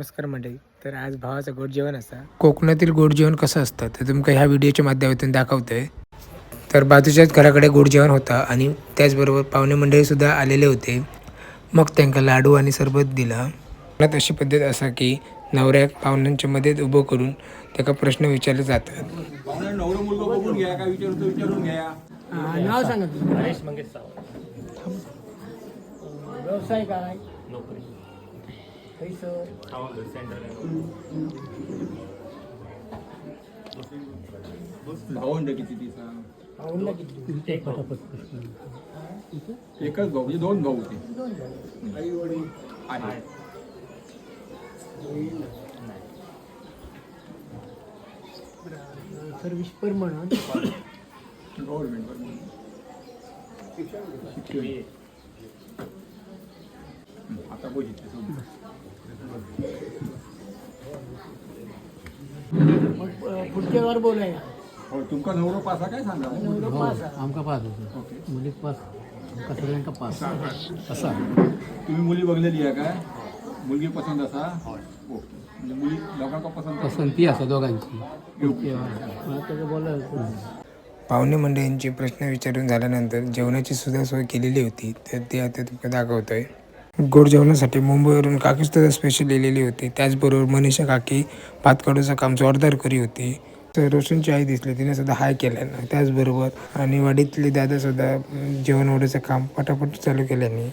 नमस्कार मंडळी. तर आज भावाचं गोड जेवण असा. कोकणातील गोड जेवण कसं असतं ते तुमका ह्या व्हिडिओच्या माध्यमातून दाखवतोय. तर बाजूच्याच घराकडे गोड जेवण होता आणि त्याचबरोबर पाहुणे मंडळी सुद्धा आलेले होते. मग त्यांना लाडू आणि सरबत दिला. कोकणात अशी पद्धत असा की नवऱ्याक पाहुण्यांच्या मध्ये उभं करून त्याला प्रश्न विचारले जातात. नवरा मुलगा बघून घ्या, काय विचारतो विचारून घ्या. नाव सांगा तुझं. हरेश मंगेश सावंत. व्यवसाय काय? नोकरी पैसं सेंटर भावंड किती तिचा? आवडला किती? एक भाऊ. एकच भाऊ म्हणजे दोन भाऊ होते. दोन झाले. आई वडील आहे. नाही. Service permanent. गव्हर्नमेंट शिक्षण. आता बघितलं मग पुढच्या वार बोलाय. हो. तुमका नवरा पासा काय सांगा? नवरा पास आहे. आमका पास होतो ओके. मुली पास आमका सगळ्यांका पास असा तुम्ही मुली बघलेली आहे काय? मुलगी पसंत असा? ओके. म्हणजे मुली लोकांका पसंत पसंती असा दोघांची मला त्याचं बोलायचं. पाहुणे मंडळींचे प्रश्न विचारून झाल्यानंतर जेवणाची सुद्धा सोय केलेली होती. तर ते आता तुम्हाला दाखवतोय. गोड जेवणासाठी मुंबईवरून काकी सुद्धा स्पेशल लिहिलेली होती. त्याचबरोबर मनीषा काकी भात काढूचं काम जोरदार करी होती. तर रोशनची आई दिसली, तिने सुद्धा हाय केल्यानं. त्याचबरोबर आणि वाडीतले दादा सुद्धा जेवण वाढायचं काम पटापट चालू केल्याने.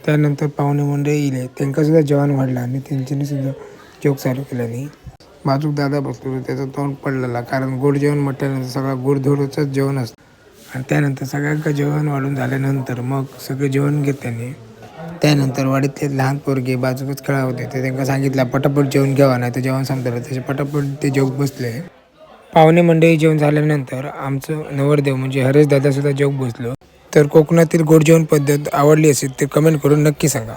त्यानंतर पाहुणे मंडळी येले, त्यांना सुद्धा जेवण वाढलं आणि त्यांच्यानी सुद्धा जोक चालू केल्याने. बाजूक दादा बसलो, त्याचं तोंड पडलेला, कारण गोड जेवण म्हटल्यानंतर सगळं गोडधोडचंच जेवण असतं. आणि त्यानंतर सगळ्यांका जेवण वाढून झाल्यानंतर मग सगळे जेवण घेत त्याने. त्यानंतर वाडीतले लहान पोरगे बाजूकच खेळा होते, ते त्यांना सांगितलं पटापट जेवण घ्यावा, नाही तर जेवण संपलं. त्याचे पटापट ते जोक बसले. पाहुणे मंडळी जेवण झाल्यानंतर आमचं नवरदेव म्हणजे हरेश दादा सुद्धा जोक बसलो. तर कोकणातील गोड जेवण पद्धत आवडली असेल तर कमेंट करून नक्की सांगा.